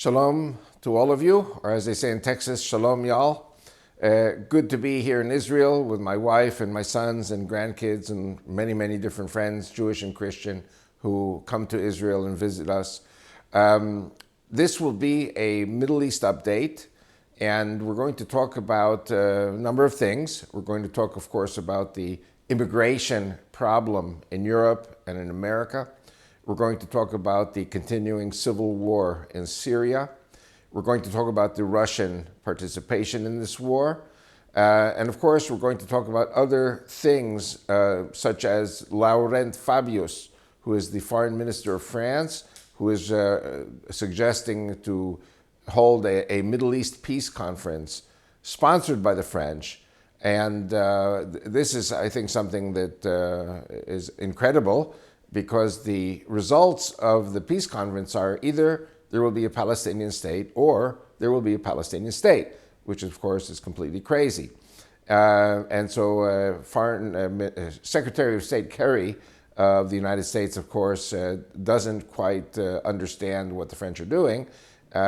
Shalom to all of you, or as they say in Texas, shalom y'all. Good to be here in Israel with my wife and my sons and grandkids and many, many different friends, Jewish and Christian, who come to Israel and visit us. This will be a Middle East update, and we're going to talk about a number of things. We're going to talk, of course, about the immigration problem in Europe and in America. We're going to talk about the continuing civil war in Syria. We're going to talk about the Russian participation in this war. And of course, we're going to talk about other things such as Laurent Fabius, who is the foreign minister of France, who is suggesting to hold a Middle East peace conference sponsored by the French. And this is, I think, something that is incredible, because the results of the peace conference are either there will be a Palestinian state or there will be a Palestinian state, which of course is completely crazy. And so Secretary of State Kerry of the United States, of course, doesn't quite understand what the French are doing.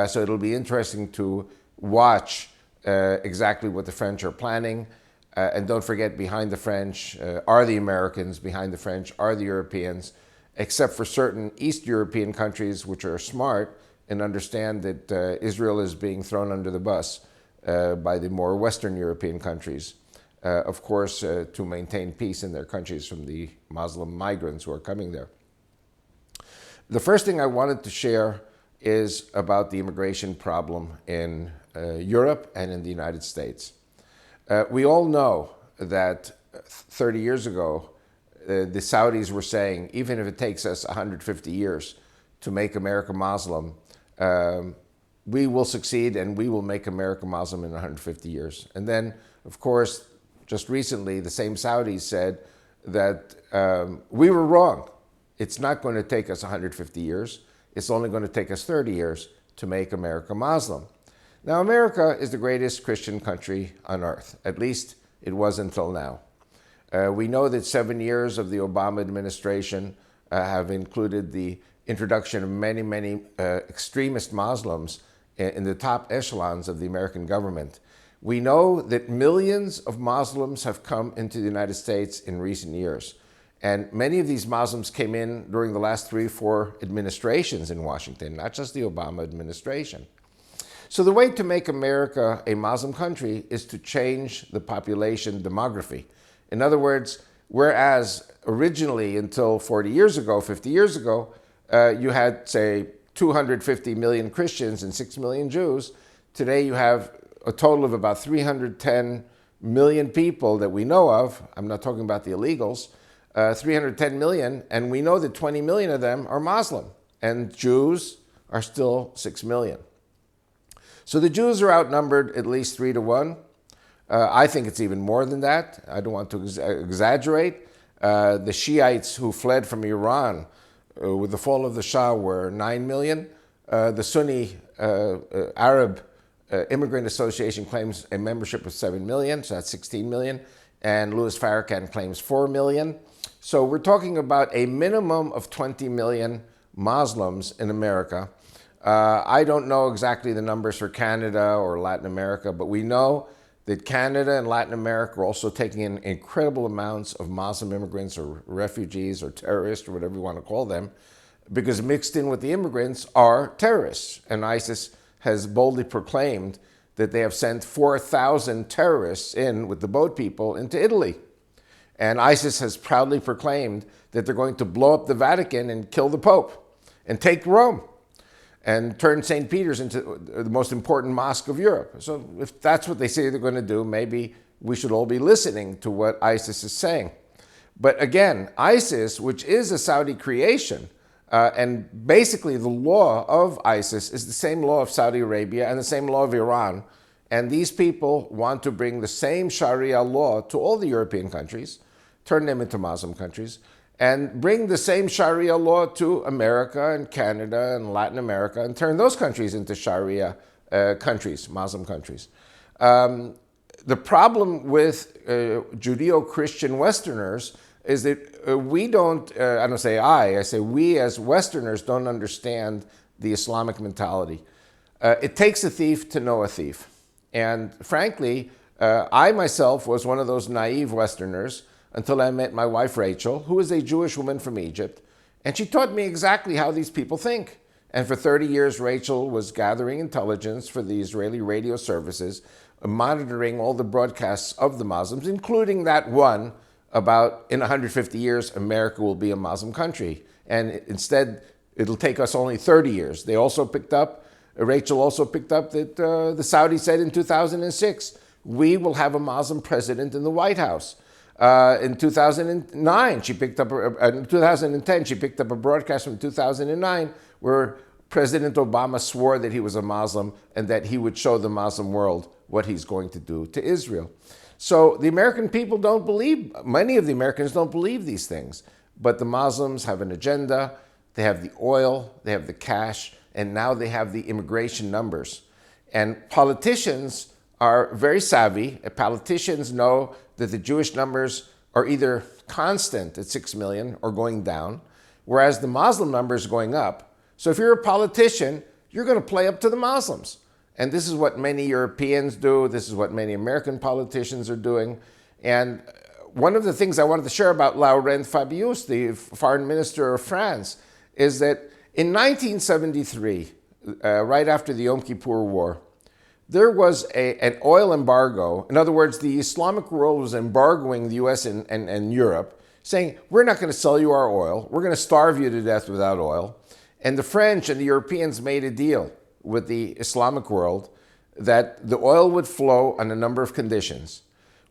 So it'll be interesting to watch exactly what the French are planning. And don't forget, behind the French are the Americans, behind the French are the Europeans, except for certain East European countries which are smart and understand that Israel is being thrown under the bus by the more Western European countries, of course, to maintain peace in their countries from the Muslim migrants who are coming there. The first thing I wanted to share is about the immigration problem in Europe and in the United States. We all know that 30 years ago, the Saudis were saying, even if it takes us 150 years to make America Muslim, we will succeed and we will make America Muslim in 150 years. And then, of course, just recently, the same Saudis said that we were wrong. It's not going to take us 150 years. It's only going to take us 30 years to make America Muslim. Now, America is the greatest Christian country on earth. At least it was until now. We know that 7 years of the Obama administration have included the introduction of many, many extremist Muslims in the top echelons of the American government. We know that millions of Muslims have come into the United States in recent years. And many of these Muslims came in during the last 3 or 4 administrations in Washington, not just the Obama administration. So the way to make America a Muslim country is to change the population demography. In other words, whereas originally until 40 years ago, 50 years ago, you had, say, 250 million Christians and 6 million Jews, today you have a total of about 310 million people that we know of. I'm not talking about the illegals, 310 million, and we know that 20 million of them are Muslim, and Jews are still 6 million. So the Jews are outnumbered at least 3 to 1. I think it's even more than that. I don't want to exaggerate. The Shiites who fled from Iran with the fall of the Shah were 9 million. The Sunni Arab Immigrant Association claims a membership of 7 million, so that's 16 million. And Louis Farrakhan claims 4 million. So we're talking about a minimum of 20 million Muslims in America. I don't know exactly the numbers for Canada or Latin America, but we know that Canada and Latin America are also taking in incredible amounts of Muslim immigrants or refugees or terrorists or whatever you want to call them, because mixed in with the immigrants are terrorists. And ISIS has boldly proclaimed that they have sent 4,000 terrorists in with the boat people into Italy. And ISIS has proudly proclaimed that they're going to blow up the Vatican and kill the Pope and take Rome and turn St. Peter's into the most important mosque of Europe. So if that's what they say they're going to do, maybe we should all be listening to what ISIS is saying. But again, ISIS, which is a Saudi creation, and basically the law of ISIS is the same law of Saudi Arabia and the same law of Iran. And these people want to bring the same Sharia law to all the European countries, turn them into Muslim countries, and bring the same Sharia law to America and Canada and Latin America and turn those countries into Sharia countries, Muslim countries. The problem with Judeo-Christian Westerners is that we don't, I don't say I say we as Westerners don't understand the Islamic mentality. It takes a thief to know a thief. And frankly, I myself was one of those naive Westerners until I met my wife, Rachel, who is a Jewish woman from Egypt. And she taught me exactly how these people think. And for 30 years, Rachel was gathering intelligence for the Israeli radio services, monitoring all the broadcasts of the Muslims, including that one about in 150 years, America will be a Muslim country. And instead, it'll take us only 30 years. Rachel also picked up that the Saudis said in 2006, we will have a Muslim president in the White House. In 2009, in 2010, she picked up a broadcast from 2009 where President Obama swore that he was a Muslim and that he would show the Muslim world what he's going to do to Israel. So the American people don't believe, many of the Americans don't believe these things, but the Muslims have an agenda, they have the oil, they have the cash, and now they have the immigration numbers. And politicians are very savvy. Politicians know that the Jewish numbers are either constant at 6 million or going down, whereas the Muslim numbers are going up. So if you're a politician, you're going to play up to the Muslims. And this is what many Europeans do. This is what many American politicians are doing. And one of the things I wanted to share about Laurent Fabius, the foreign minister of France, is that in 1973, right after the Yom Kippur War, there was an oil embargo. In other words, the Islamic world was embargoing the US and Europe, saying, we're not going to sell you our oil. We're going to starve you to death without oil. And the French and the Europeans made a deal with the Islamic world that the oil would flow on a number of conditions.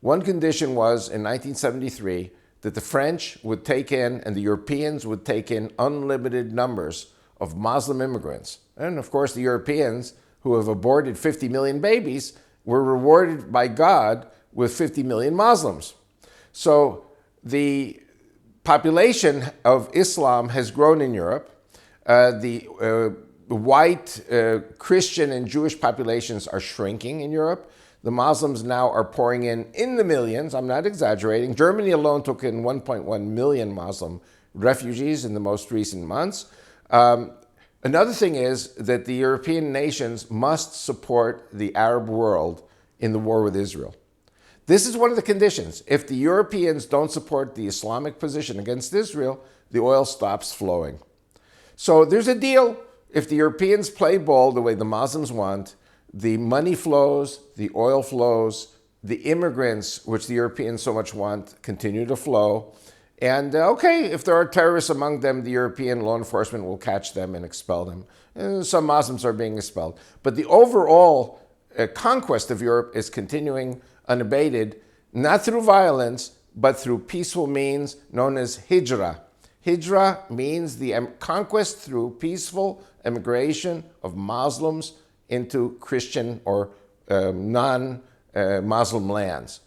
One condition was, in 1973, that the French would take in and the Europeans would take in unlimited numbers of Muslim immigrants. And of course, the Europeans, who have aborted 50 million babies, were rewarded by God with 50 million Muslims. So the population of Islam has grown in Europe. The white Christian and Jewish populations are shrinking in Europe. The Muslims now are pouring in the millions. I'm not exaggerating. Germany alone took in 1.1 million Muslim refugees in the most recent months. Another thing is that the European nations must support the Arab world in the war with Israel. This is one of the conditions. If the Europeans don't support the Islamic position against Israel, the oil stops flowing. So there's a deal. If the Europeans play ball the way the Muslims want, the money flows, the oil flows, the immigrants, which the Europeans so much want, continue to flow. And okay, if there are terrorists among them, the European law enforcement will catch them and expel them. And some Muslims are being expelled. But the overall conquest of Europe is continuing unabated, not through violence, but through peaceful means known as hijrah. Hijrah means the conquest through peaceful immigration of Muslims into Christian or non-Muslim lands.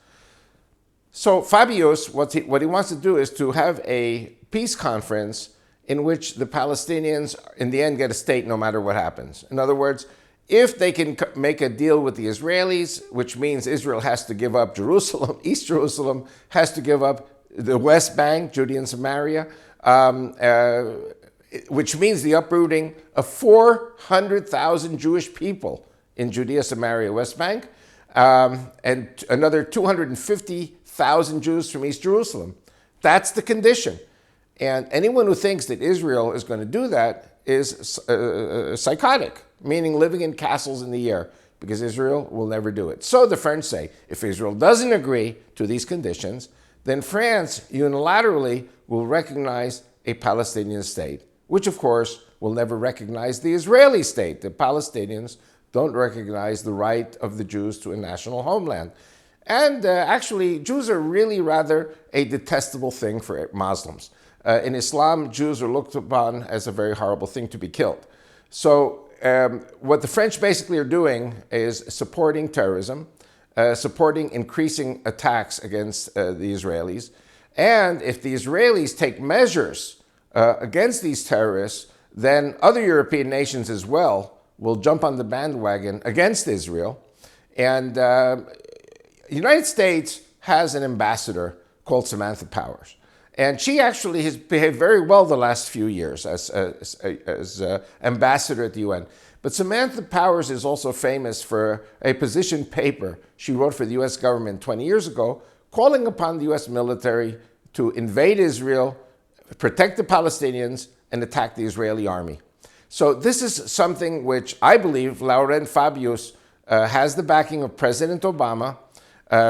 So Fabius, what he wants to do is to have a peace conference in which the Palestinians, in the end, get a state no matter what happens. In other words, if they can make a deal with the Israelis, which means Israel has to give up Jerusalem, East Jerusalem, has to give up the West Bank, Judea and Samaria, which means the uprooting of 400,000 Jewish people in Judea, Samaria, West Bank, and another 250,000 Jews from East Jerusalem. That's the condition. And anyone who thinks that Israel is going to do that is psychotic, meaning living in castles in the air, because Israel will never do it. So the French say, if Israel doesn't agree to these conditions, then France unilaterally will recognize a Palestinian state, which of course will never recognize the Israeli state. The Palestinians don't recognize the right of the Jews to a national homeland. And actually, Jews are really rather a detestable thing for Muslims. In Islam, Jews are looked upon as a very horrible thing to be killed. So what the French basically are doing is supporting terrorism, supporting increasing attacks against the Israelis. And if the Israelis take measures against these terrorists, then other European nations as well will jump on the bandwagon against Israel. And the United States has an ambassador called Samantha Powers. And she actually has behaved very well the last few years as ambassador at the UN. But Samantha Powers is also famous for a position paper she wrote for the US government 20 years ago, calling upon the US military to invade Israel, protect the Palestinians, and attack the Israeli army. So this is something which I believe Laurent Fabius has the backing of President Obama.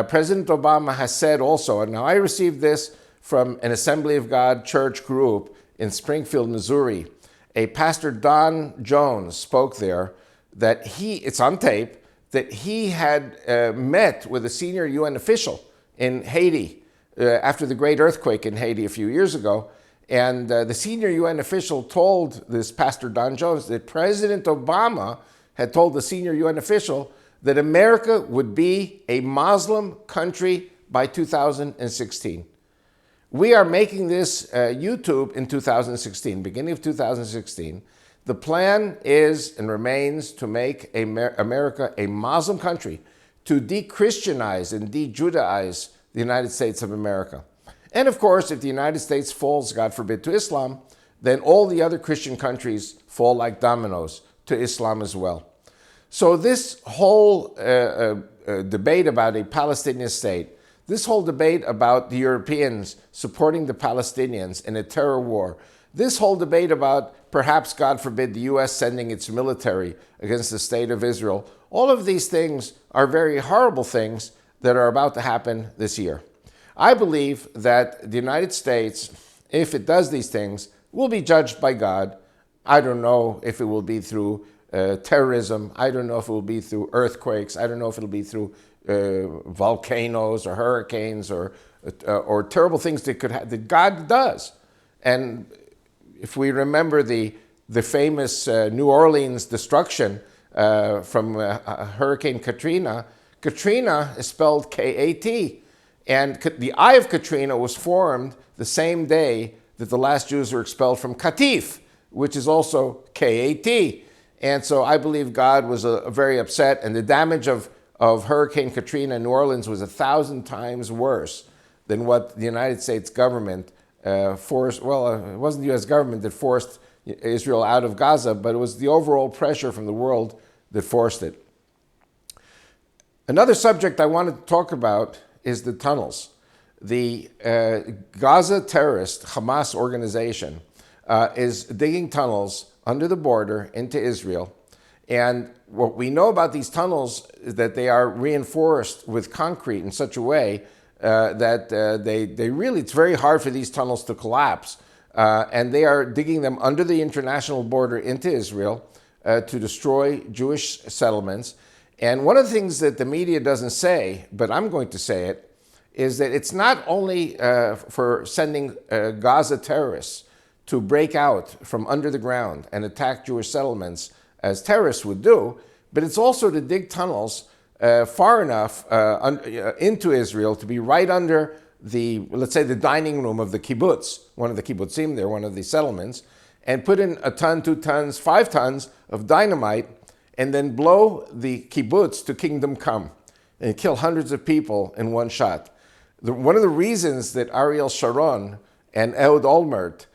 President Obama has said also, and now I received this from an Assembly of God church group in Springfield, Missouri. A Pastor Don Jones spoke there that it's on tape, that he had met with a senior UN official in Haiti after the great earthquake in Haiti a few years ago. And the senior UN official told this Pastor Don Jones that President Obama had told the senior UN official that America would be a Muslim country by 2016. We are making this YouTube in 2016, beginning of 2016. The plan is and remains to make America a Muslim country, to de-Christianize and de-Judaize the United States of America. And of course, if the United States falls, God forbid, to Islam, then all the other Christian countries fall like dominoes to Islam as well. So this whole debate about a Palestinian state, this whole debate about the Europeans supporting the Palestinians in a terror war, this whole debate about perhaps, God forbid, the US sending its military against the state of Israel, all of these things are very horrible things that are about to happen this year. I believe that the United States, if it does these things, will be judged by God. I don't know if it will be through terrorism. I don't know if it will be through earthquakes. I don't know if it'll be through volcanoes or hurricanes or terrible things that God does. And if we remember the famous New Orleans destruction from Hurricane Katrina, Katrina is spelled K-A-T. And the Eye of Katrina was formed the same day that the last Jews were expelled from Katif, which is also K-A-T. And so I believe God was very upset, and the damage of Hurricane Katrina in New Orleans was 1,000 times worse than what the United States government forced. Well, it wasn't the U.S. government that forced Israel out of Gaza, but it was the overall pressure from the world that forced it. Another subject I wanted to talk about is the tunnels. The Gaza terrorist Hamas organization is digging tunnels under the border into Israel. And what we know about these tunnels is that they are reinforced with concrete in such a way that they really, it's very hard for these tunnels to collapse. And they are digging them under the international border into Israel to destroy Jewish settlements. And one of the things that the media doesn't say, but I'm going to say it, is that it's not only for sending Gaza terrorists to break out from under the ground and attack Jewish settlements as terrorists would do, but it's also to dig tunnels far enough into Israel to be right under let's say, the dining room of the kibbutz, one of the kibbutzim there, one of the settlements, and put in a ton, 2 tons, 5 tons of dynamite, and then blow the kibbutz to kingdom come and kill hundreds of people in one shot. One of the reasons that Ariel Sharon and Ehud Olmert,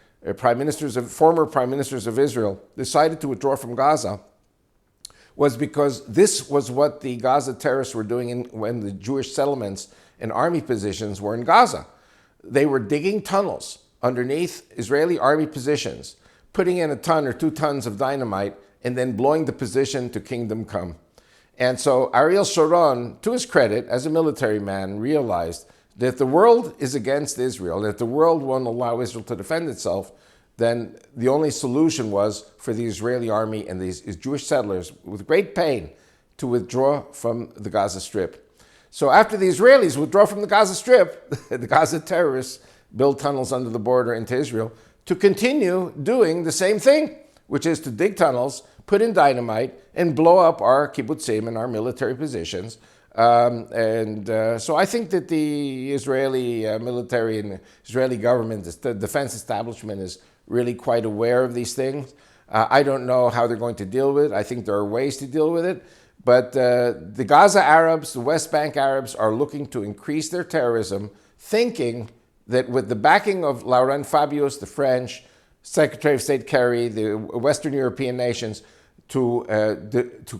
former prime ministers of Israel, decided to withdraw from Gaza was because this was what the Gaza terrorists were doing when the Jewish settlements and army positions were in Gaza. They were digging tunnels underneath Israeli army positions, putting in a ton or 2 tons of dynamite, and then blowing the position to kingdom come. And so Ariel Sharon, to his credit, as a military man, realized that if the world is against Israel, that if the world won't allow Israel to defend itself, then the only solution was for the Israeli army and these Jewish settlers, with great pain, to withdraw from the Gaza Strip. So after the Israelis withdraw from the Gaza Strip, the Gaza terrorists build tunnels under the border into Israel to continue doing the same thing, which is to dig tunnels, put in dynamite, and blow up our kibbutzim and our military positions. So I think that the Israeli military and Israeli government, the defense establishment, is really quite aware of these things. I don't know how they're going to deal with it. I think there are ways to deal with it. But the Gaza Arabs, the West Bank Arabs, are looking to increase their terrorism, thinking that with the backing of Laurent Fabius, the French, Secretary of State Kerry, the Western European nations, to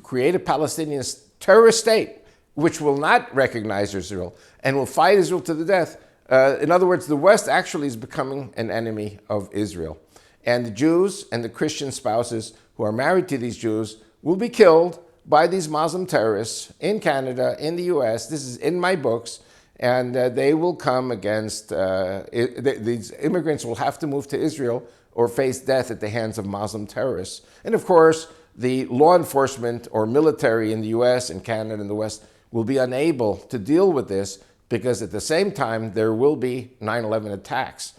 create a Palestinian terrorist state, which will not recognize Israel and will fight Israel to the death. In other words, the West actually is becoming an enemy of Israel. And the Jews and the Christian spouses who are married to these Jews will be killed by these Muslim terrorists in Canada, in the US. This is in my books. And they will come against, these immigrants will have to move to Israel or face death at the hands of Muslim terrorists. And of course, the law enforcement or military in the US and Canada and the West will be unable to deal with this because at the same time, there will be 9/11 attacks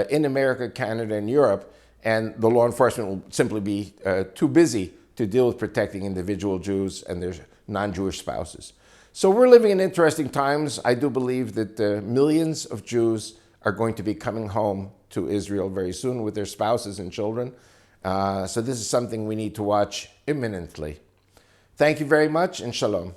in America, Canada, and Europe, and the law enforcement will simply be too busy to deal with protecting individual Jews and their non-Jewish spouses. So we're living in interesting times. I do believe that millions of Jews are going to be coming home to Israel very soon with their spouses and children. So this is something we need to watch imminently. Thank you very much, and shalom.